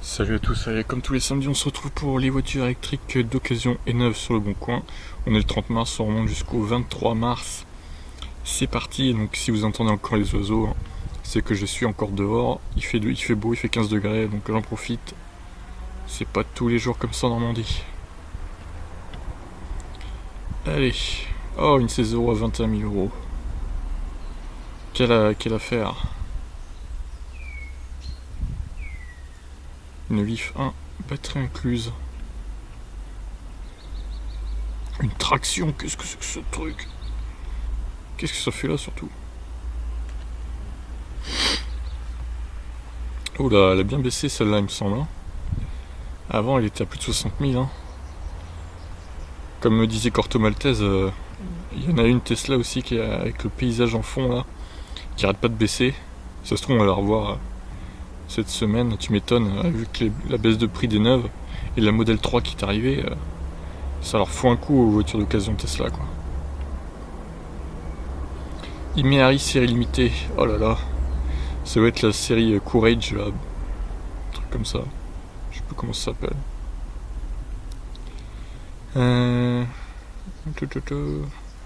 Salut à tous, allez, comme tous les samedis on se retrouve pour les voitures électriques d'occasion et neuves sur le Bon Coin. On est le 30 mars, on remonte jusqu'au 23 mars. C'est parti, donc si vous entendez encore les oiseaux, c'est que je suis encore dehors. Il fait beau, il fait 15 degrés, donc j'en profite. C'est pas tous les jours comme ça en Normandie. Allez, oh une C0 à 21 000 euros. Quelle affaire. Une Leaf 1, batterie incluse. Une traction, qu'est-ce que c'est que ce truc? Qu'est-ce que ça fait là surtout? Oh là, elle a bien baissé celle-là il me semble. Avant elle était à plus de 60 000. Comme me disait Corto Maltese, il y en a une Tesla aussi qui est avec le paysage en fond là, qui arrête pas de baisser. Ça se trouve on va la revoir cette semaine, tu m'étonnes, vu que la baisse de prix des neuves et la Model 3 qui est arrivée, ça leur fout un coup aux voitures d'occasion Tesla quoi. Imeari série limitée, oh là là, ça va être la série Courage là, un truc comme ça, je sais plus comment ça s'appelle.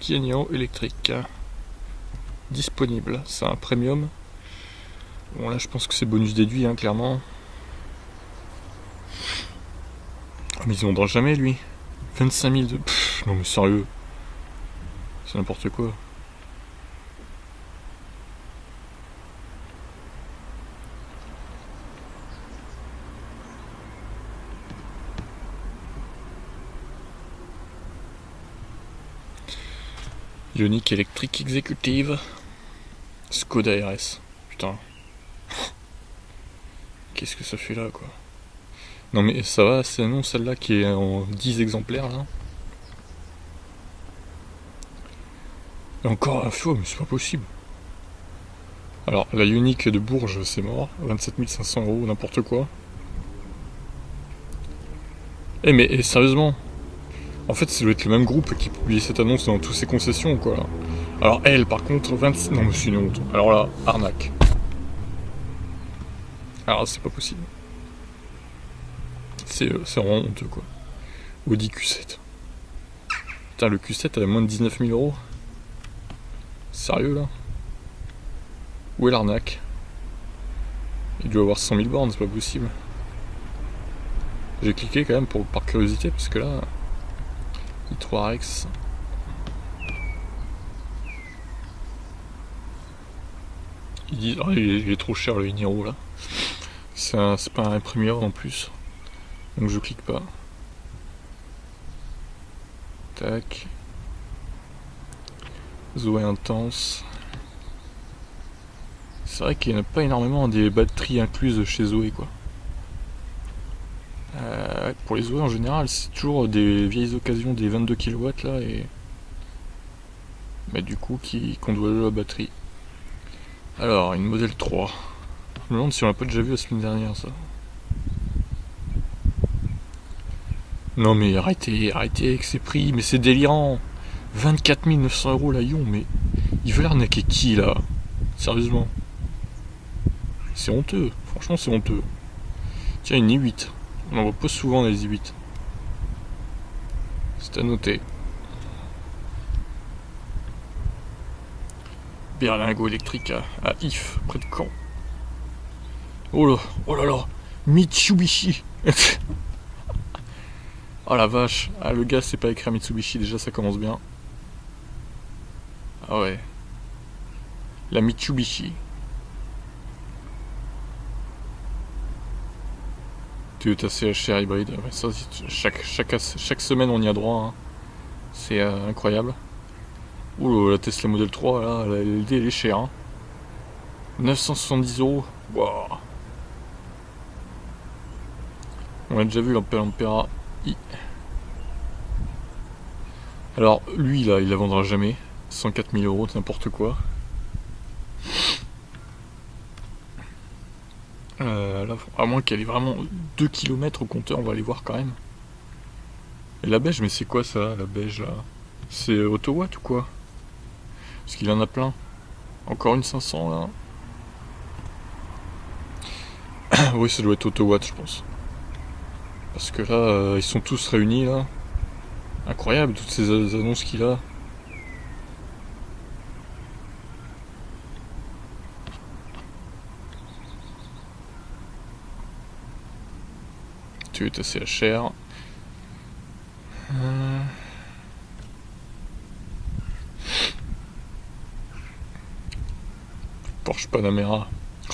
Kianio électrique disponible, c'est un premium. Bon là je pense que c'est bonus déduit clairement. Oh, mais ils en vendront jamais lui. 25 000 de... non mais sérieux. C'est n'importe quoi. Ioniq électrique exécutive. Skoda RS. Putain. Qu'est-ce que ça fait là quoi? Non mais ça va, c'est non celle-là qui est en 10 exemplaires là. Et encore un faux, mais c'est pas possible. Alors la Ioniq de Bourges c'est mort, 27 500 euros, n'importe quoi. Mais sérieusement, en fait ça doit être le même groupe qui publie cette annonce dans toutes ses concessions quoi. Alors elle par contre 26... non mais c'est une honte. Alors là, arnaque. Alors c'est pas possible. C'est vraiment honteux quoi. Audi Q7. Putain le Q7 elle a moins de 19 000 euros. Sérieux là? Où est l'arnaque? Il doit avoir 100 000 bornes, c'est pas possible. J'ai cliqué quand même par curiosité parce que là, i3 Rex. Ils disent, oh, il est trop cher le Iniro là. C'est pas un premium en plus. Donc je clique pas. Tac. Zoé intense. C'est vrai qu'il n'y en a pas énormément des batteries incluses chez Zoé quoi. Pour les Zoé en général c'est toujours des vieilles occasions des 22 kW là et. Mais du coup qu'on doit jouer la batterie. Alors une modèle 3. Je me demande si on l'a pas déjà vu la semaine dernière ça. Non mais arrêtez avec ces prix, mais c'est délirant. 24 900 euros la Ion, mais ils veulent arnaquer qui là? Sérieusement. C'est honteux, franchement c'est honteux. Tiens une i8, on en voit pas souvent les i8. C'est à noter. Berlingot électrique à If, près de Caen. Oh là là, Mitsubishi. Oh la vache, le gars c'est pas écrit Mitsubishi, déjà ça commence bien. Ah ouais. La Mitsubishi. Toyota CHR hybride, ouais, ça, chaque semaine on y a droit. C'est incroyable. Ouh la Tesla Model 3 là, la LD elle est chère. 970 euros. Wow. On a déjà vu l'Ampera I. Alors lui là, il la vendra jamais. 104 000 euros, n'importe quoi. Là, à moins qu'elle ait vraiment 2 km au compteur, on va aller voir quand même. Et la beige, mais c'est quoi ça, la beige là? C'est Autowatt ou quoi? Parce qu'il en a plein. Encore une 500 là. Oui, ça doit être AutoWatt, je pense. Parce que là, ils sont tous réunis là. Incroyable, toutes ces annonces qu'il a. Tu es assez cher. Porsche Panamera.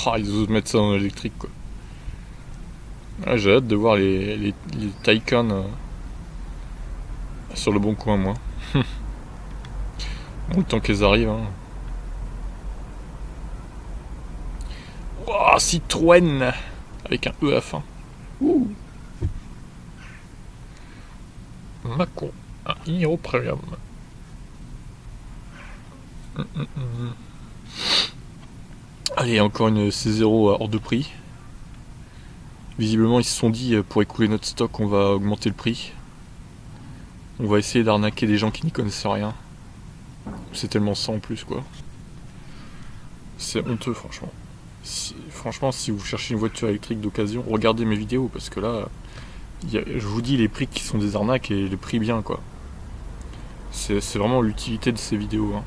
Ah, ils osent mettre ça dans l'électrique quoi. Ah, j'ai hâte de voir les Taycan sur le bon coin moi. Bon, le temps qu'elles arrivent. Hein. Oh, Citroën avec un E à la fin. Ouh. Macon, un Hero Premium. Allez, encore une C0 hors de prix. Visiblement, ils se sont dit, pour écouler notre stock, on va augmenter le prix. On va essayer d'arnaquer des gens qui n'y connaissent rien. C'est tellement ça en plus, quoi. C'est honteux, franchement. Franchement, si vous cherchez une voiture électrique d'occasion, regardez mes vidéos, parce que là, je vous dis les prix qui sont des arnaques et les prix bien, quoi. C'est vraiment l'utilité de ces vidéos. Hein.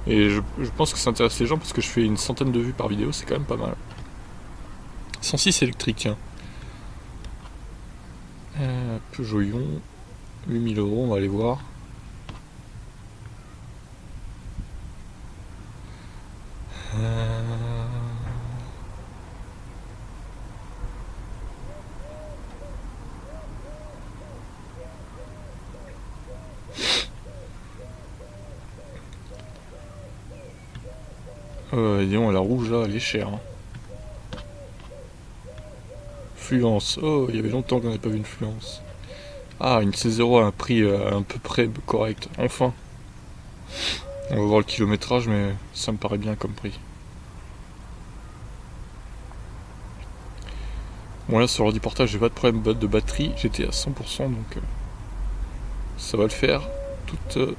Et je pense que ça intéresse les gens, parce que je fais une centaine de vues par vidéo, c'est quand même pas mal. 106 électrique, tiens. Peugeot Ion, 8000 €, on va aller voir. Disons, la rouge là, elle est chère. Hein. Fluence. Oh, il y avait longtemps qu'on n'avait pas vu une Fluence. Ah, une C0 à un prix à peu près correct. Enfin. On va voir le kilométrage, mais ça me paraît bien comme prix. Bon là, sur l'ordi portable, j'ai pas de problème de batterie. J'étais à 100%, donc ça va le faire. Tout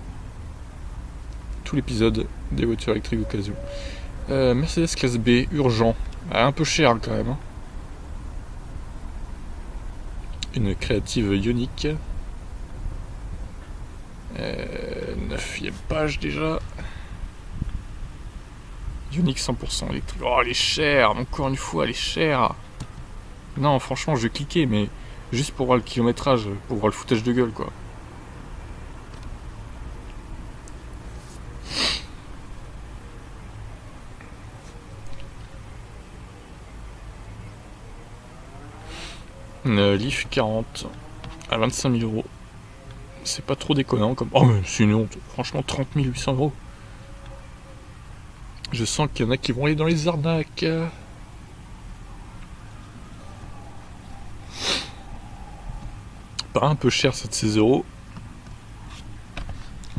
l'épisode des voitures électriques d'occasion. Mercedes classe B, urgent. Un peu cher quand même. Hein. Une créative ionique. 9ème page déjà. Ioniq 100% électrique. Oh, elle est chère, encore une fois, elle est chère. Non, franchement, je vais cliquer, mais juste pour voir le kilométrage, pour voir le foutage de gueule, quoi. Une Leaf 40 à 25 000 €. C'est pas trop déconnant comme. Oh, mais c'est une honte. Franchement, 30 800 €. Je sens qu'il y en a qui vont aller dans les arnaques. Pas un peu cher cette C0.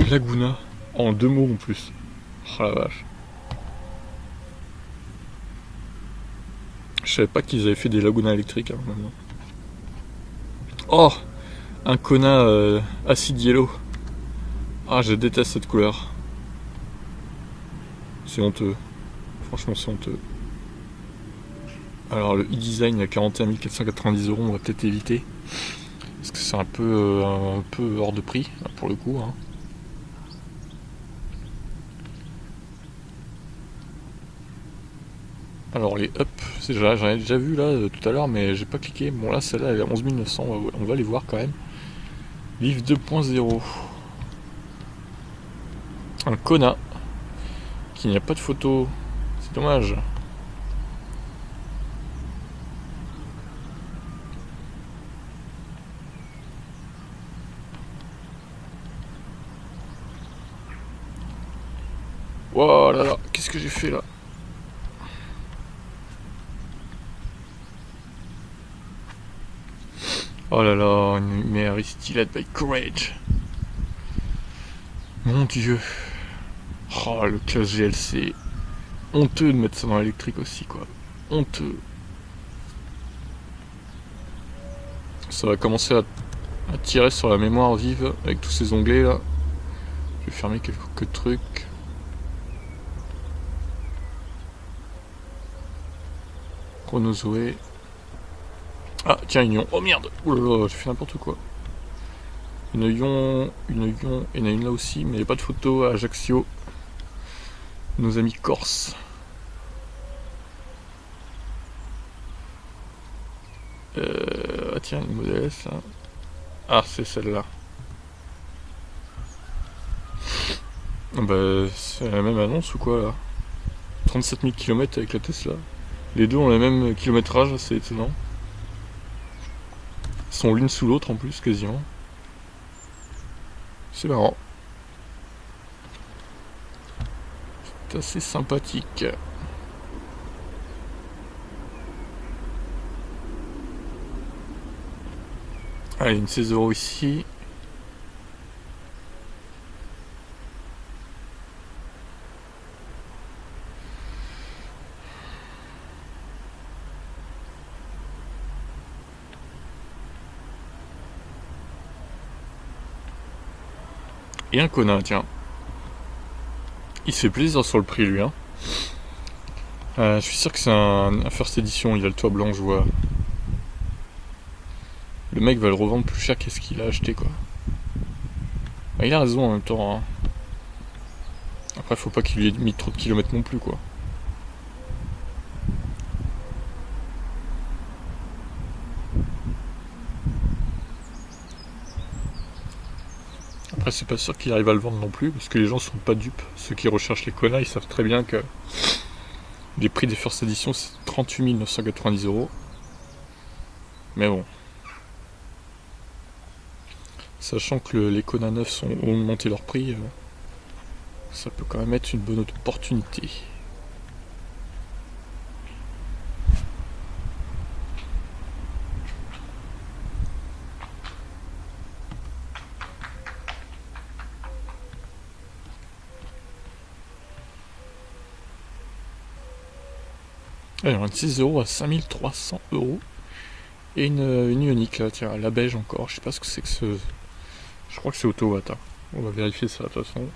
Laguna. En 2 mots en plus. Oh la vache. Je savais pas qu'ils avaient fait des Laguna électriques hein, maintenant. Oh, un Kona acide yellow. Ah, je déteste cette couleur. C'est honteux. Franchement, c'est honteux. Alors, le e-design à 41 490 €, on va peut-être éviter. Parce que c'est un peu hors de prix, pour le coup. Hein. Alors, les up, j'en ai déjà vu là tout à l'heure, mais j'ai pas cliqué. Bon, là, celle-là, elle est à 11 900. On va les voir quand même. Vive 2.0. Un Kona. Qui n'y a pas de photo. C'est dommage. Oh là là, qu'est-ce que j'ai fait là? Oh là là, une mère stylette by Courage. Mon dieu. Oh, le classe GLC. Honteux de mettre ça dans l'électrique aussi, quoi. Honteux. Ça va commencer à tirer sur la mémoire vive avec tous ces onglets là. Je vais fermer quelques trucs. Renault Zoé. Ah tiens, une Ion. Oh merde. Oh là là, j'ai fait n'importe quoi. Une Ion. Il y en a une là aussi, mais il n'y a pas de photo à Ajaccio. Nos amis corses. Ah tiens, une modèle S là. Ah, c'est celle-là. Bah, c'est la même annonce ou quoi là? 37 000 km avec la Tesla. Les deux ont le même kilométrage, c'est étonnant. Ils sont l'une sous l'autre en plus, quasiment. C'est marrant. C'est assez sympathique. Allez, une 16 € ici. Et un Kona, tiens. Il se fait plaisir sur le prix, lui. Hein. Je suis sûr que c'est un first edition. Il a le toit blanc, je vois. Le mec va le revendre plus cher qu'est-ce qu'il a acheté, quoi. Bah, il a raison en même temps. Hein. Après, faut pas qu'il lui ait mis trop de kilomètres non plus, quoi. Après, c'est pas sûr qu'il arrive à le vendre non plus, parce que les gens sont pas dupes. Ceux qui recherchent les Kona, ils savent très bien que les prix des first editions, c'est 38 990 €. Mais bon. Sachant que les Kona 9 ont augmenté leur prix, ça peut quand même être une bonne opportunité. Alors, une 6 € à 5300 €. Et une Ioniq là, tiens, la beige encore. Je sais pas ce que c'est que ce. Je crois que c'est Autowatt. Hein. On va vérifier ça de toute façon.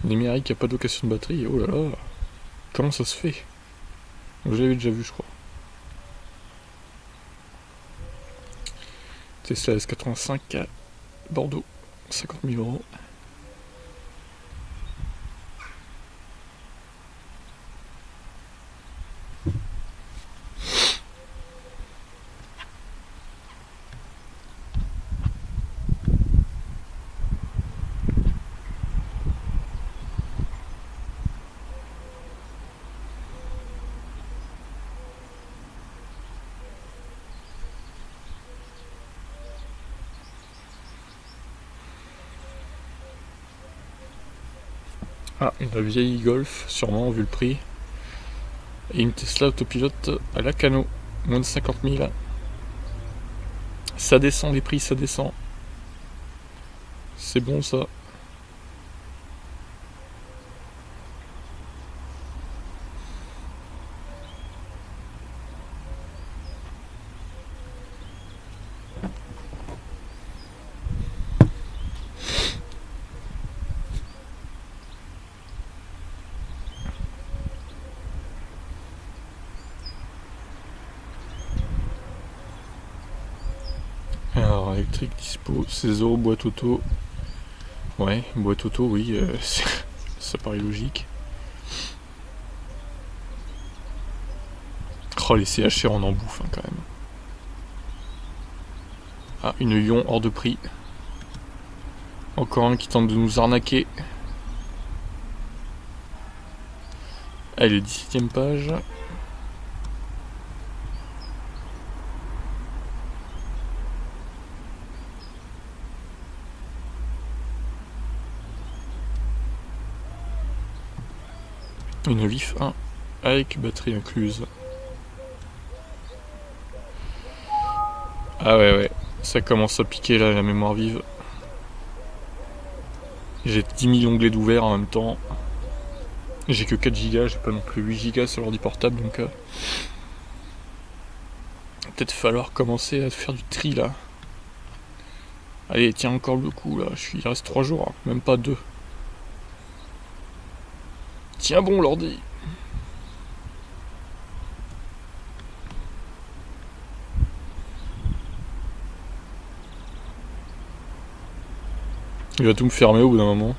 Numérique, il n'y a pas de location de batterie. Oh là là. Comment ça se fait? J'avais déjà vu, je crois. Tesla S85 à Bordeaux. 50 000 €. Ah, une vieille Golf, sûrement, vu le prix. Et une Tesla autopilote à Lacanau, moins de 50 000. Ça descend les prix, ça descend. C'est bon ça. Alors, électrique dispo, 16 € boîte auto. Ouais, boîte auto, oui, ça paraît logique. Oh, les CHR on en bouffe hein, quand même. Ah, une Ion hors de prix. Encore un qui tente de nous arnaquer. Allez, 17ème page. Une Vif 1 avec batterie incluse. Ah ouais, ça commence à piquer là, la mémoire vive. J'ai 10 000 onglets d'ouvert en même temps. J'ai que 4 Go, j'ai pas non plus 8 Go sur l'ordi portable, donc peut-être falloir commencer à faire du tri là. Allez, tiens encore le coup là, il reste 3 jours, hein, même pas 2. Tiens bon l'ordi. Il va tout me fermer au bout d'un moment.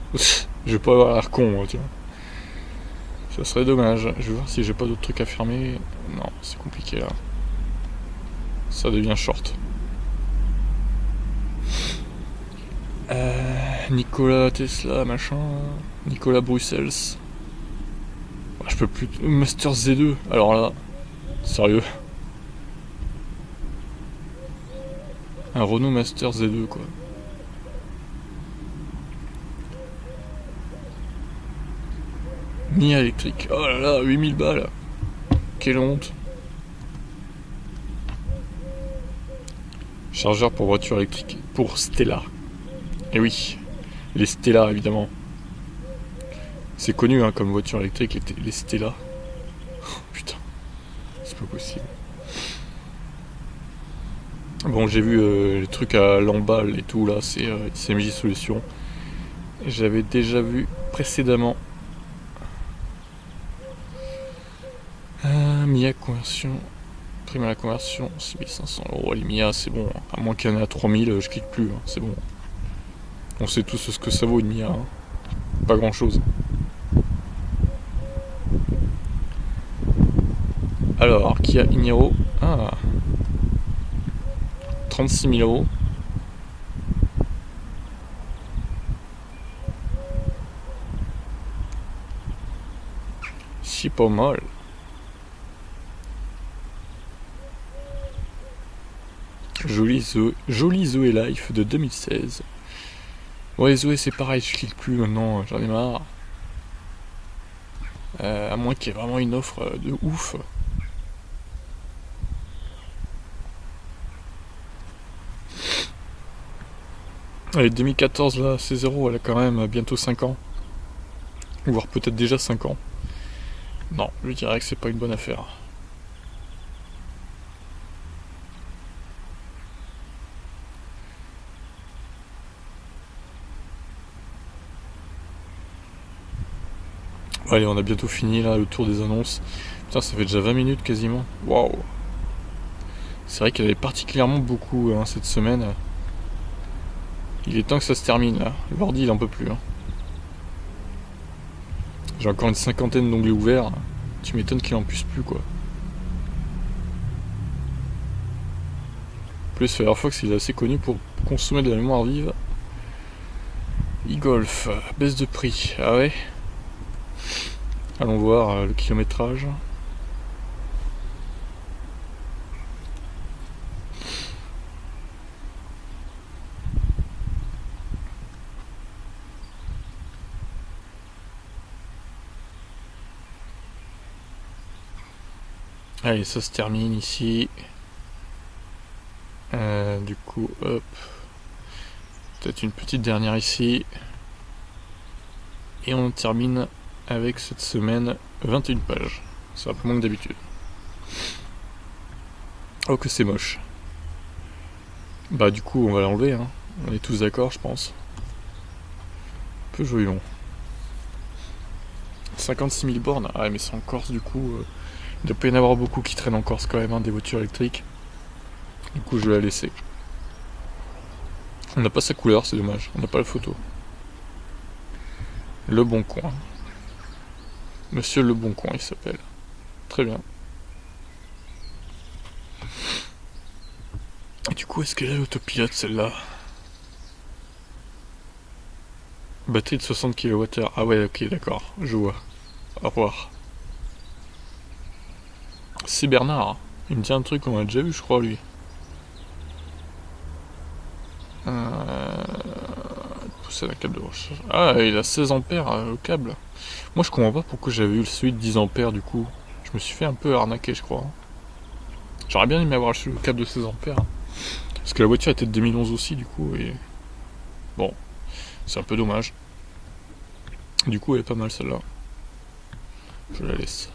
Je vais pas avoir l'air con, moi, tiens. Ça serait dommage. Je vais voir si j'ai pas d'autres trucs à fermer. Non, c'est compliqué là. Ça devient short. Nicolas Tesla, machin. Nicolas Bruxelles. Je peux plus. Master Z2. Alors là, sérieux. Un Renault Master Z2 quoi. Nia électrique. Oh là là, 8000 balles. Quelle honte. Chargeur pour voiture électrique. Pour Stella. Et oui, les Stella évidemment. C'est connu hein, comme voiture électrique, les Stella. Oh, putain, c'est pas possible. Bon, j'ai vu les trucs à l'emballe et tout là, c'est CMJ Solutions. J'avais déjà vu précédemment. Mia conversion. Prime à la conversion, 6500 €. Les Mia, c'est bon. À moins qu'il y en ait à 3000, je clique plus, hein, c'est bon. On sait tous ce que ça vaut une Mia. Hein. Pas grand chose. Alors, Kia Niro. Ah. 36 000 €. C'est pas mal. Jolie Zoé Life de 2016. Ouais, Zoé, c'est pareil, je clique plus maintenant, j'en ai marre. À moins qu'il y ait vraiment une offre de ouf. Allez, 2014 là, c'est 0, elle a quand même bientôt 5 ans. Voire peut-être déjà 5 ans. Non, je dirais que c'est pas une bonne affaire. Allez, on a bientôt fini là, le tour des annonces. Putain, ça fait déjà 20 minutes quasiment. Waouh. C'est vrai qu'il y avait particulièrement beaucoup hein, cette semaine. Il est temps que ça se termine là. L'ordi il en peut plus. Hein. J'ai encore une cinquantaine d'onglets ouverts. Tu m'étonnes qu'il en puisse plus quoi. En plus Firefox il est assez connu pour consommer de la mémoire vive. E-Golf, baisse de prix. Ah ouais. Allons voir le kilométrage. Allez, ça se termine ici. Du coup, hop. Peut-être une petite dernière ici. Et on termine avec cette semaine 21 pages. C'est un peu moins que d'habitude. Oh que c'est moche. Bah du coup on va l'enlever. Hein. On est tous d'accord je pense. Un peu joli long. 56 000 bornes. Ah mais c'est en Corse du coup. Il doit pas y en avoir beaucoup qui traînent en Corse quand même, hein, des voitures électriques. Du coup je vais la laisser. On n'a pas sa couleur, c'est dommage. On n'a pas la photo. Le Bon Coin. Monsieur Le Bon Coin il s'appelle. Très bien. Et du coup est-ce qu'elle a l'autopilote celle-là? Batterie de 60 kWh. Ah ouais ok d'accord, je vois. Au revoir. C'est Bernard. Il me dit un truc qu'on a déjà vu je crois lui. Pousser la câble de recharge. Ah il a 16 ampères le câble. Moi je comprends pas pourquoi j'avais eu celui de 10 ampères du coup. Je me suis fait un peu arnaquer je crois. J'aurais bien aimé avoir le câble de 16 ampères. Parce que la voiture était de 2011 aussi du coup et... Bon, c'est un peu dommage. Du coup elle est pas mal celle-là. Je la laisse.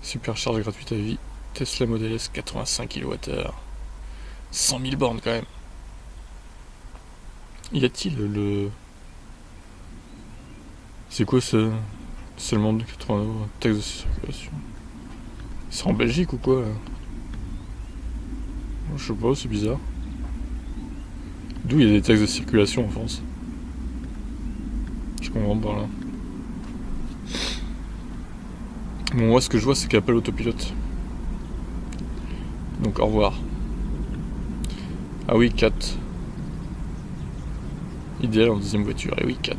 Supercharge gratuite à vie. Tesla Model S 85 kWh. 100 000 bornes quand même. Y a-t-il le... C'est quoi ce seulement de 80 € taxe de circulation? C'est en Belgique ou quoi? Je sais pas, c'est bizarre. D'où il y a des taxes de circulation en France? Je comprends pas là. Bon, moi ce que je vois c'est qu'il n'y a pas l'autopilote. Donc au revoir. Ah oui, 4. Idéal en deuxième voiture. Et oui, 4.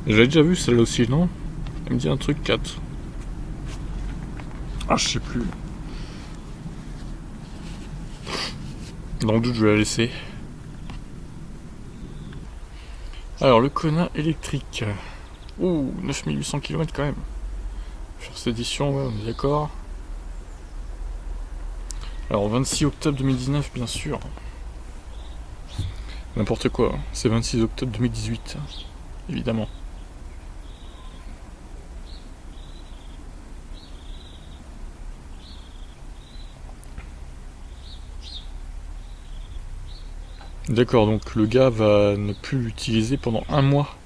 J'avais déjà vu celle-là aussi, non? Elle me dit un truc 4. Ah, je sais plus. Dans le doute, je vais la laisser. Alors, le Kona électrique. Ouh, 9800 km quand même. Sur cette édition, ouais, on est d'accord. Alors, 26 octobre 2019, bien sûr. N'importe quoi, hein. C'est 26 octobre 2018, évidemment. D'accord, donc le gars va ne plus l'utiliser pendant 1 mois.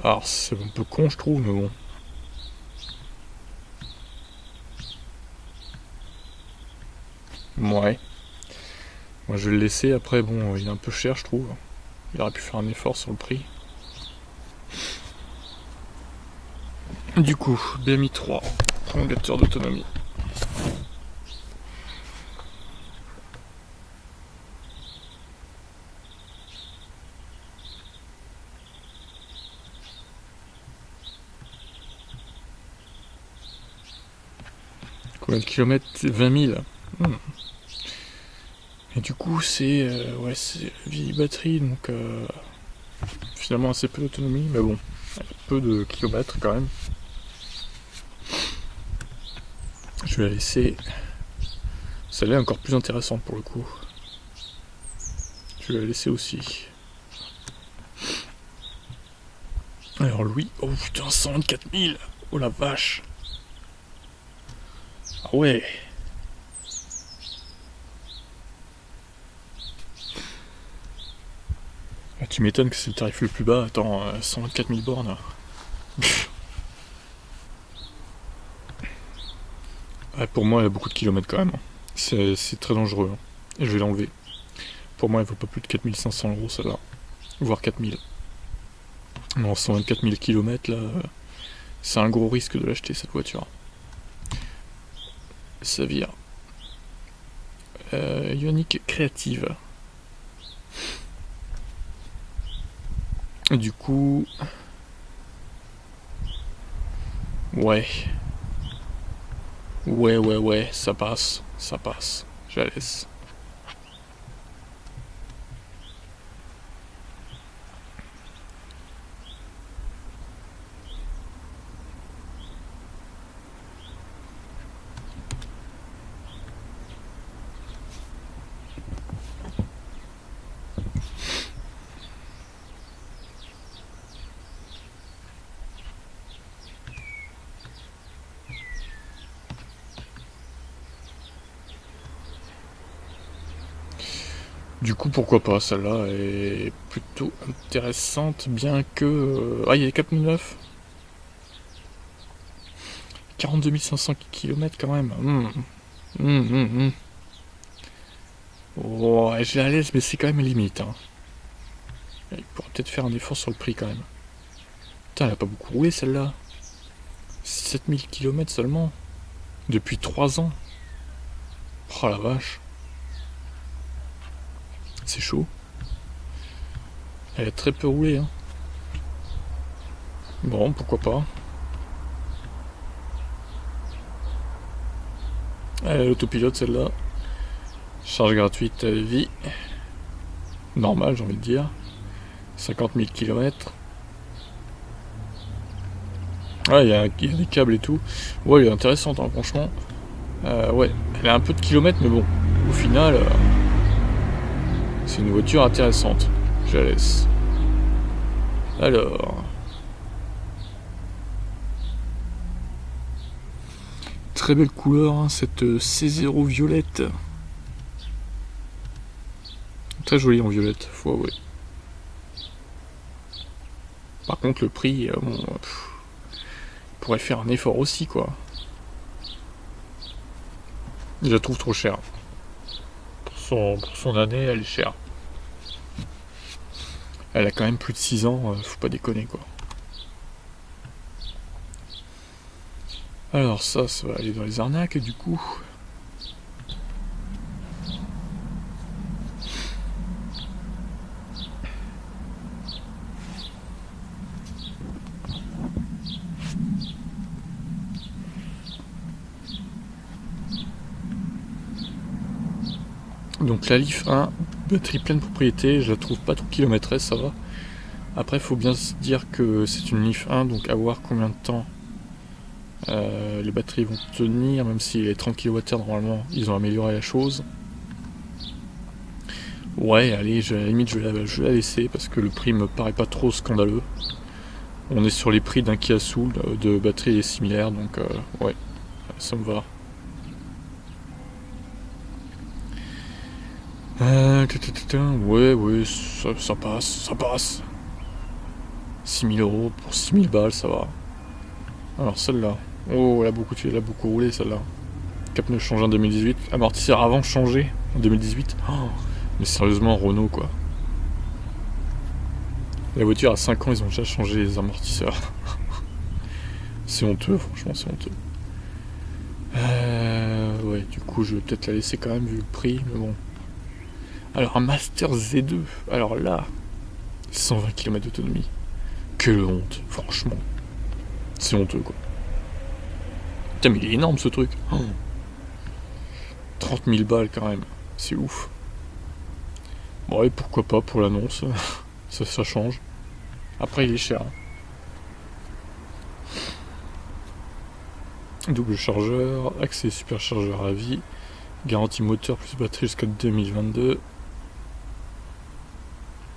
Alors c'est un peu con je trouve, mais bon. Ouais. Moi je vais le laisser, après bon, il est un peu cher je trouve. Il aurait pu faire un effort sur le prix. Du coup, BMI 3, prolongateur d'autonomie. Combien de kilomètres? 20 000. Et du coup, c'est vieille batterie, donc finalement assez peu d'autonomie, mais bon, peu de kilomètres quand même. Je vais la laisser. Celle-là est encore plus intéressante pour le coup. Je vais la laisser aussi. Alors Louis, oh putain, 124 000. Oh la vache. Ah ouais. Ah, tu m'étonnes que c'est le tarif le plus bas. Attends, 124 000 bornes. Ouais, pour moi, elle a beaucoup de kilomètres quand même. C'est très dangereux. Hein. Et je vais l'enlever. Pour moi, elle vaut pas plus de 4500 € celle-là. Voire 4000. Non, 124 000 km là, c'est un gros risque de l'acheter cette voiture. Ça vire. Ioniq Créative. Du coup. Ouais. Ouais, ça passe. Ça passe. Je la laisse. Du coup, pourquoi pas, celle-là est plutôt intéressante, bien que... Ah, il y a des 4009. 42 500 km quand même. Ouais, je la laisse, mais c'est quand même limite. Hein. Il pourrait peut-être faire un effort sur le prix quand même. Putain, elle a pas beaucoup roulé celle-là. 7000 km seulement. Depuis 3 ans. Oh la vache. C'est chaud. Elle a très peu roulé. Hein. Bon, pourquoi pas. Elle a l'autopilote celle-là. Charge gratuite vie. Normal, j'ai envie de dire. 50 000 km. Ouais, il y a des câbles et tout. Ouais, elle est intéressante, hein, franchement. Ouais, elle a un peu de kilomètres, mais bon, au final, c'est une voiture intéressante. Je la laisse. Alors. Très belle couleur, hein, cette C0 violette. Très jolie en violette, faut avouer. Par contre, le prix, bon, pourrait faire un effort aussi, quoi. Je la trouve trop chère. Pour son année, elle est chère. Elle a quand même plus de 6 ans, faut pas déconner, quoi. Alors ça va aller dans les arnaques, du coup. Donc la Leaf 1, batterie pleine propriété, je la trouve pas trop kilométrée, ça va. Après, faut bien se dire que c'est une Leaf 1, donc à voir combien de temps les batteries vont tenir, même si les 30 kWh normalement, ils ont amélioré la chose. Ouais, allez, à la limite, je vais la laisser parce que le prix me paraît pas trop scandaleux. On est sur les prix d'un Kia Soul de batterie similaire, donc ouais, ça me va. Ouais, ça passe. 6000 euros pour 6000 balles, ça va. Alors celle-là, oh, elle a beaucoup roulé celle-là. Capot changé en 2018, amortisseur avant changé en 2018. Oh, mais sérieusement, Renault quoi. La voiture à 5 ans, ils ont déjà changé les amortisseurs. C'est honteux, franchement, c'est honteux. Ouais, du coup, je vais peut-être la laisser quand même vu le prix, mais bon. Alors, un Master Z2, alors là, 120 km d'autonomie. Quelle honte, franchement. C'est honteux, quoi. Putain, mais il est énorme ce truc. Oh. 30 000 balles quand même, c'est ouf. Bon, et pourquoi pas pour l'annonce, ça change. Après, il est cher. Double chargeur, accès superchargeur à vie, garantie moteur plus batterie jusqu'à 2022.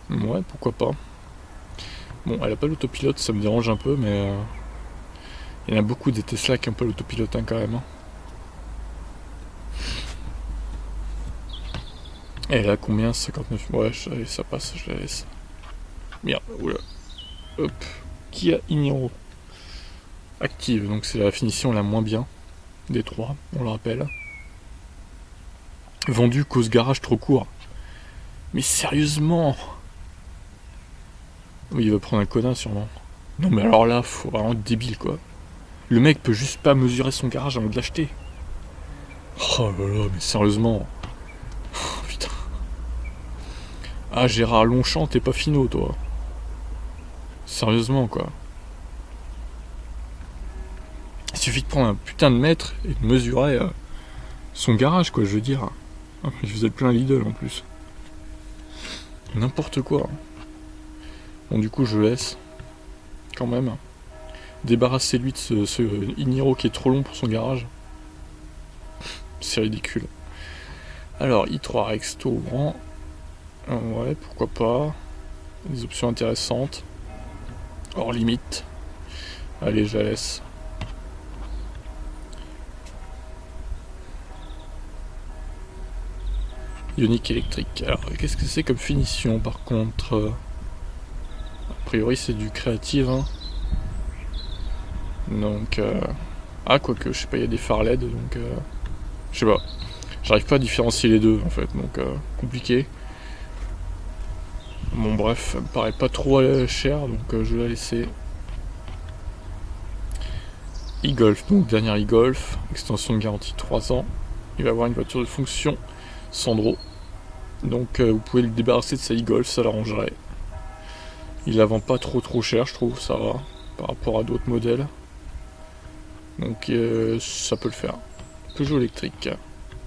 Ouais, pourquoi pas. Bon, elle a pas l'autopilote, ça me dérange un peu, mais il y en a beaucoup des Tesla qui n'ont pas l'autopilote hein, quand même. Hein. Et elle a combien 59. Ouais, ça passe, je la laisse. Merde, oula. Hop. Kia Niro. Active, donc c'est la finition la moins bien des trois, on le rappelle. Vendu cause garage trop court. Mais sérieusement. Oui, il va prendre un codin sûrement. Non mais alors là, faut vraiment être débile quoi. Le mec peut juste pas mesurer son garage avant de l'acheter. Oh là là, mais sérieusement. Oh, putain. Ah Gérard Longchamp, t'es pas finot toi. Sérieusement quoi. Il suffit de prendre un putain de mètre et de mesurer son garage quoi, je veux dire. Il faisait plein Lidl en plus. N'importe quoi. Bon du coup je laisse. Quand même. Débarrassez-lui de ce Iniro qui est trop long pour son garage. C'est ridicule. Alors i3 Rexto grand. Ouais, pourquoi pas. Des options intéressantes. Hors limite. Allez, je la laisse. Ioniq électrique. Alors, qu'est-ce que c'est comme finition par contre a priori, c'est du créative. Hein. Donc, ah, quoique, je sais pas, il y a des phares LED, donc je sais pas. J'arrive pas à différencier les deux en fait, donc compliqué. Bon, bref, ça me paraît pas trop cher, donc je vais la laisser. E-Golf, donc dernière e-Golf, extension de garantie 3 ans. Il va avoir une voiture de fonction Sandro. Donc vous pouvez le débarrasser de sa e-Golf, ça l'arrangerait. Il la vend pas trop cher, je trouve, ça va, par rapport à d'autres modèles. Donc ça peut le faire. Peugeot électrique.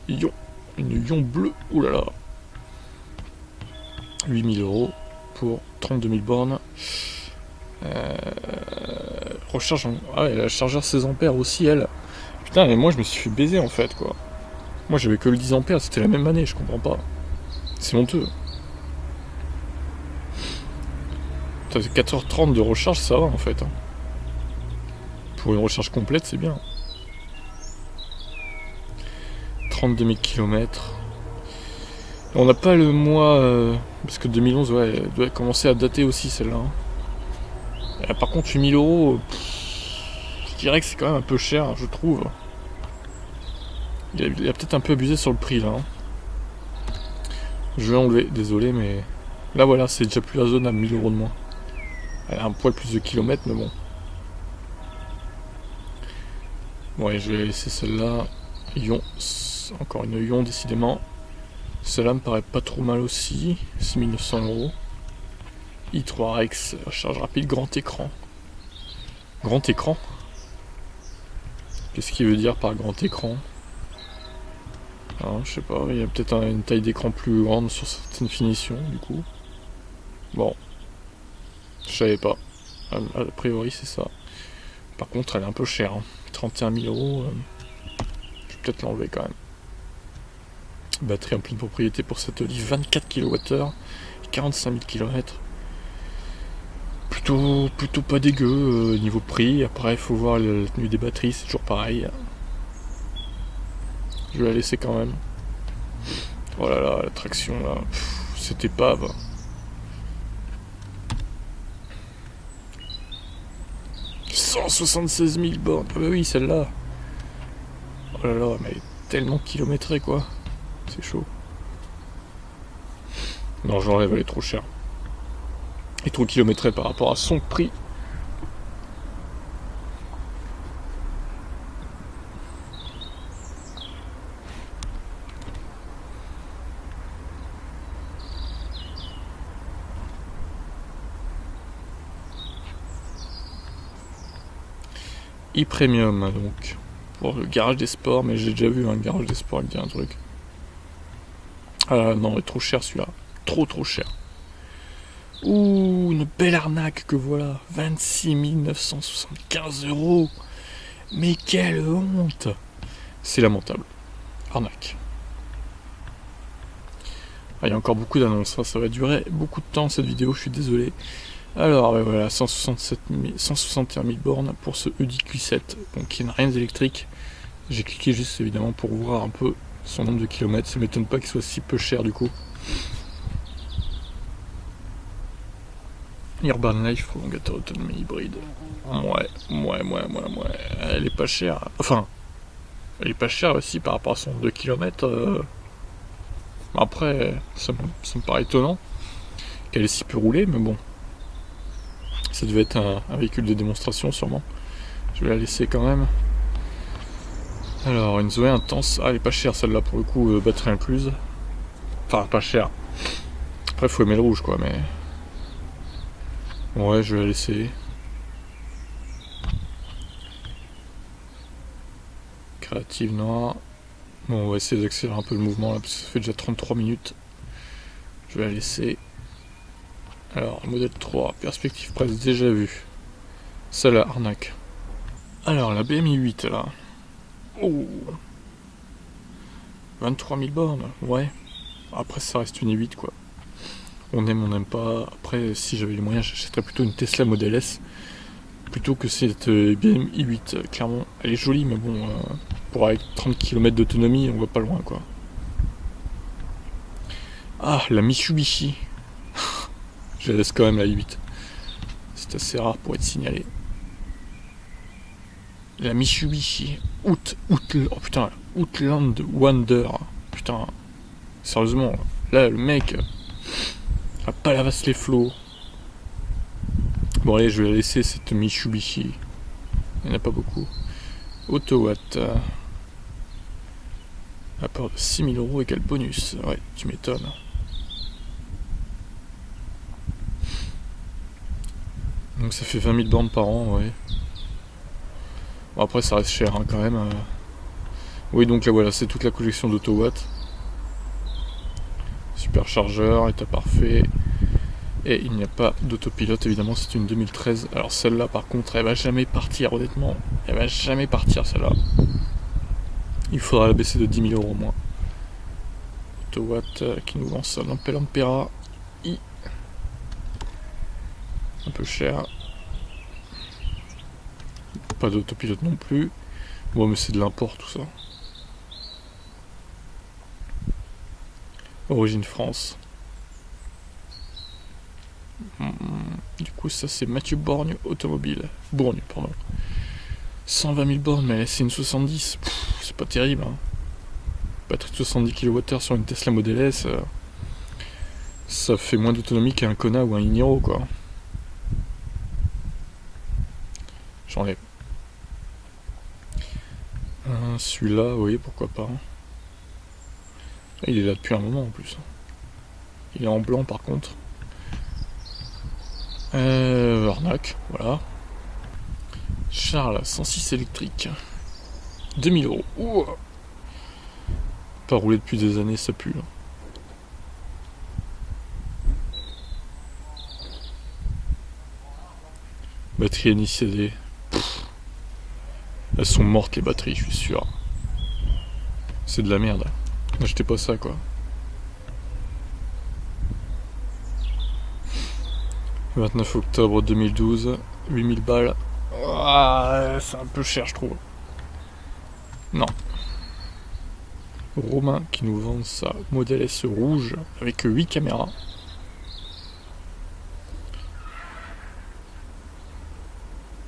Ion. Une Ion bleue, oulala. 8000 € pour 32 000 bornes. Recharge en... Ah ouais, la chargeur 16 ampères aussi, elle. Putain, mais moi je me suis fait baiser en fait, quoi. Moi j'avais que le 10 ampères, c'était la même année, je comprends pas. C'est honteux. 4h30 de recharge, ça va en fait. Hein. Pour une recharge complète, c'est bien. 32 000 km. On n'a pas le mois... parce que 2011, ouais, elle doit commencer à dater aussi celle-là. Hein. Par contre 8 000 €, je dirais que c'est quand même un peu cher, je trouve. Il a peut-être un peu abusé sur le prix là. Hein. Je vais enlever, désolé, mais là voilà, c'est déjà plus la zone à 1000 € de moins. Elle a un poil plus de kilomètres, mais bon. Ouais, je vais laisser celle-là. Ion, encore une Ion, décidément. Celle-là me paraît pas trop mal aussi. 6900 €. i3 Rex, charge rapide, grand écran. Grand écran? Qu'est-ce qu'il veut dire par grand écran? Je sais pas, il y a peut-être une taille d'écran plus grande sur certaines finitions, du coup. Bon. Je savais pas. A priori, c'est ça. Par contre, elle est un peu chère. Hein. 31 000 €. Je vais peut-être l'enlever quand même. Batterie en pleine propriété pour cette Audi, 24 kWh, 45 000 km. Plutôt pas dégueu niveau prix. Après, il faut voir la tenue des batteries, c'est toujours pareil. Je vais la laisser quand même. Oh là là, la traction là, cette épave. « 176 000 bornes. Ah bah oui, celle-là. Oh là là, mais elle est tellement kilométrée quoi. C'est chaud. Non, je l'enlève, elle est trop chère. Elle est trop kilométrée par rapport à son prix. E-Premium donc pour le garage des sports, mais j'ai déjà vu un garage des sports, il me dit un truc. Ah non, il est trop cher celui-là. Trop cher. Ouh, une belle arnaque que voilà. 26 975 €. Mais quelle honte. C'est lamentable. Arnaque. Ah, il y a encore beaucoup d'annonces, hein. Ça va durer beaucoup de temps cette vidéo, je suis désolé. Alors voilà, 161 000 bornes pour ce Audi Q7, donc qui n'a rien d'électrique. J'ai cliqué juste évidemment pour voir un peu son nombre de kilomètres, ça m'étonne pas qu'il soit si peu cher du coup. Urban Life, prolongateur autonomie hybride. Ouais. Elle est pas chère. Enfin, elle est pas chère aussi par rapport à son 2 km. Après, ça me paraît étonnant qu'elle ait si peu roulé, mais bon. Ça devait être un véhicule de démonstration sûrement. Je vais la laisser quand même. Alors, une Zoé intense. Ah, elle est pas chère celle-là pour le coup, batterie incluse. Enfin, pas chère. Après, faut aimer le rouge quoi, mais. Ouais, je vais la laisser. Créative noire. Bon, on va essayer d'accélérer un peu le mouvement là, parce que ça fait déjà 33 minutes. Je vais la laisser. Alors, modèle 3, perspective presse déjà vue. Celle-là, arnaque. Alors, la BMI 8 là. Oh 23 000 bornes, ouais. Après, ça reste une i8 quoi. On aime, on n'aime pas. Après, si j'avais les moyens, j'achèterais plutôt une Tesla Model S plutôt que cette BM i8. Clairement, elle est jolie, mais bon, pour avec 30 km d'autonomie, on va pas loin quoi. Ah, la Mitsubishi. Je la laisse quand même la i8. C'est assez rare pour être signalé. La Mitsubishi. Oh putain, Outland Wonder. Putain, sérieusement, là le mec a pas lavasse les flots. Bon allez, je vais la laisser cette Mitsubishi. Il n'y en a pas beaucoup. Autowatt. Apport de 6 000 € et quel bonus. Ouais, tu m'étonnes. Donc ça fait 20 000 bornes par an, ouais. Bon, après ça reste cher hein, quand même. Oui, donc là voilà, c'est toute la collection d'Autowatt. Superchargeur, état parfait. Et il n'y a pas d'autopilote, évidemment, c'est une 2013. Alors celle-là, par contre, elle va jamais partir, honnêtement. Elle va jamais partir, celle-là. Il faudra la baisser de 10 000 € au moins. Autowatt qui nous vend ça. Ampera I. Un peu cher. Pas d'autopilote non plus. Bon, mais c'est de l'import, tout ça. Origine France. Du coup, coup, ça c'est Mathieu Bourgne Automobile. Bourgne, pardon. 120 000 bornes, mais c'est une 70. C'est pas terrible. Hein. Batterie de 70 kWh sur une Tesla Model S, ça fait moins d'autonomie qu'un Kona ou un Iniro, quoi. J'enlève. Celui-là, oui, pourquoi pas. Il est là depuis un moment en plus. Il est en blanc par contre. Arnaque, voilà. Charles, 106 électrique. 2000 euros. Ouh. Pas roulé depuis des années, ça pue. Batterie NICD. Elles sont mortes les batteries, je suis sûr. C'est de la merde. N'achetez pas ça, quoi. 29 octobre 2012, 8000 balles. Ah, c'est un peu cher, je trouve. Non. Romain qui nous vend sa Model S rouge avec 8 caméras.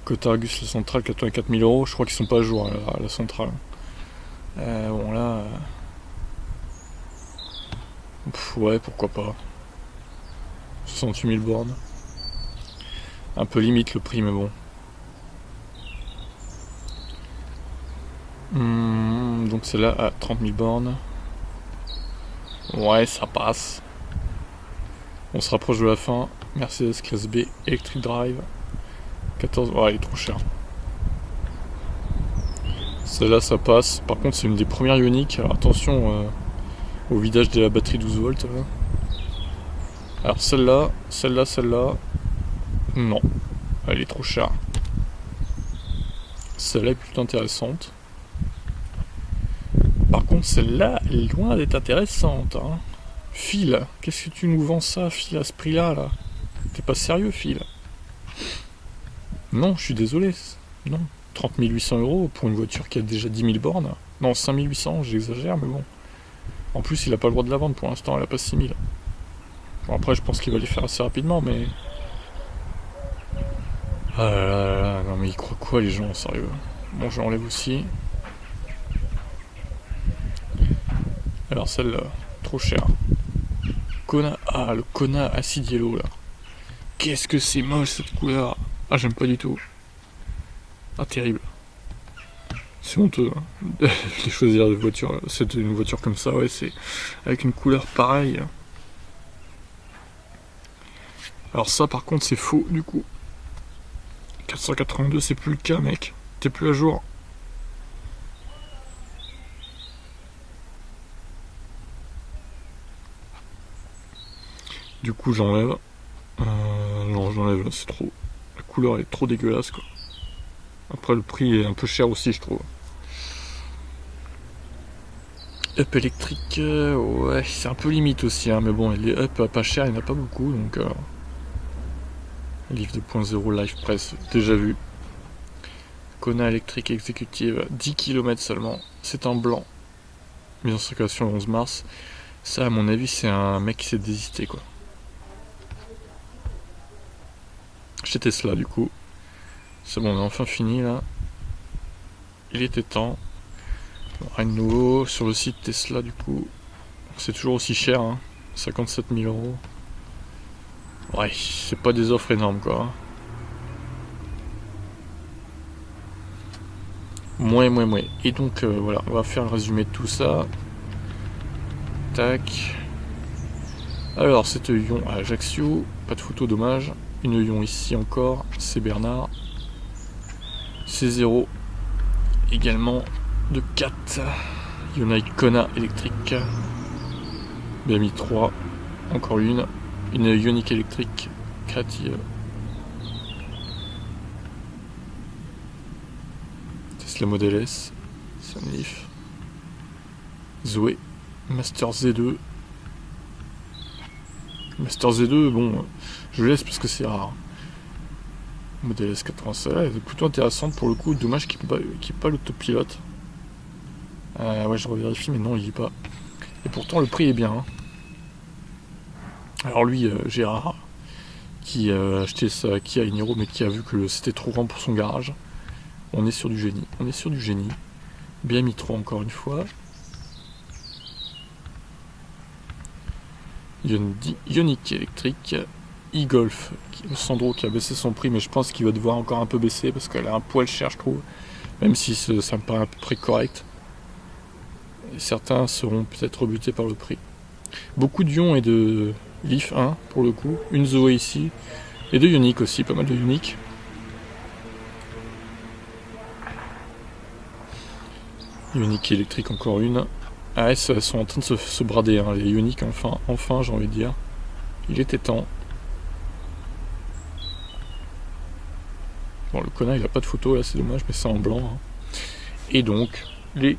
Côte Argus, la centrale, 84 000 euros. Je crois qu'ils sont pas à jour à la centrale. Bon, là. Ouais, pourquoi pas. 68 000 bornes. Un peu limite le prix, mais bon. Donc celle-là à 30 000 bornes. Ouais, ça passe. On se rapproche de la fin. Mercedes classe B, Electric Drive. 14. Ouais, il est trop cher. Celle-là, ça passe. Par contre, c'est une des premières Ioniq. Alors attention au vidage de la batterie 12 volts. Alors celle-là. Non. Elle est trop chère. Celle-là est plutôt intéressante. Par contre, celle-là, elle est loin d'être intéressante. Hein. Phil, qu'est-ce que tu nous vends ça, Phil, à ce prix-là, là? T'es pas sérieux, Phil? Non, je suis désolé. Non. 30 800 euros pour une voiture qui a déjà 10 000 bornes. Non, 5 800, j'exagère, mais bon. En plus, il a pas le droit de la vendre pour l'instant, elle a pas 6 000. Bon, après, je pense qu'il va les faire assez rapidement, mais... Ah là là là, non mais ils croient quoi, les gens, sérieux? Bon, j'enlève aussi. Alors celle-là, trop cher. Kona, ah le Kona Acid Yellow là. Qu'est-ce que c'est moche cette couleur. Ah j'aime pas du tout. Ah terrible. C'est honteux hein, de choisir une voiture. C'est une voiture comme ça, ouais, c'est avec une couleur pareille. Alors ça par contre c'est faux du coup. 482 c'est plus le cas mec. T'es plus à jour. Du coup j'enlève. Non j'enlève, c'est trop. La couleur est trop dégueulasse quoi. Après le prix est un peu cher aussi je trouve. Up électrique, ouais c'est un peu limite aussi hein, mais bon les up pas cher il n'y en a pas beaucoup donc Livre 2.0 Live Press, déjà vu. Kona électrique exécutive, 10 km seulement, c'est en blanc. Mise en circulation le 11 mars. Ça à mon avis c'est un mec qui s'est désisté quoi. Chez Tesla du coup. C'est bon, on a enfin fini là. Il était temps. Bon, rien de nouveau sur le site Tesla du coup. C'est toujours aussi cher, hein. 57 000 euros. Ouais, c'est pas des offres énormes quoi. Mouais. Et donc voilà, on va faire le résumé de tout ça. Tac. Alors cette Ion à Ajaccio, pas de photo dommage. Une Ion ici encore, c'est Bernard. C0 également de 4. Hyundai Kona électrique. BMI 3, encore une Ioniq électrique créative. Tesla Model S, Sunleaf. Zoé, Master Z2. Master Z2, bon, je laisse parce que c'est rare. Model S87, elle est plutôt intéressante pour le coup, dommage qu'il n'y ait pas l'autopilote. Ouais, je revérifie, mais non, il n'y est pas. Et pourtant, le prix est bien. Hein. Alors lui, Gérard, qui a acheté sa Kia Niro mais qui a vu que c'était trop grand pour son garage. On est sur du génie. On est sur du génie. BM i3 encore une fois. Ioniq électrique. E-Golf. Sandro qui a baissé son prix, mais je pense qu'il va devoir encore un peu baisser parce qu'elle est un poil chère, je trouve. Même si ça me paraît à peu près correct. Et certains seront peut-être rebutés par le prix. Beaucoup de Ion et de Leaf 1 pour le coup. Une Zoé ici. Et de Ioniq aussi, pas mal de Ioniq. Ioniq électrique encore une. AS sont en train de se brader, hein, les Ioniq enfin j'ai envie de dire. Il était temps. Bon, le connard il a pas de photo là, c'est dommage, mais c'est en blanc. Hein. Et donc, les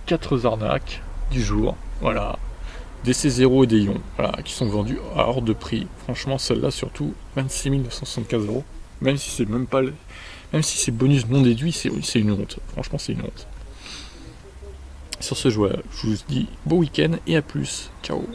4 arnaques du jour, voilà. Des C0 et des Ion, voilà, qui sont vendus à hors de prix. Franchement, celle-là surtout, 26 975 €. Même si c'est même pas, même si c'est bonus non déduit, c'est une honte. Franchement, c'est une honte. Sur ce, je vous dis bon week-end et à plus. Ciao.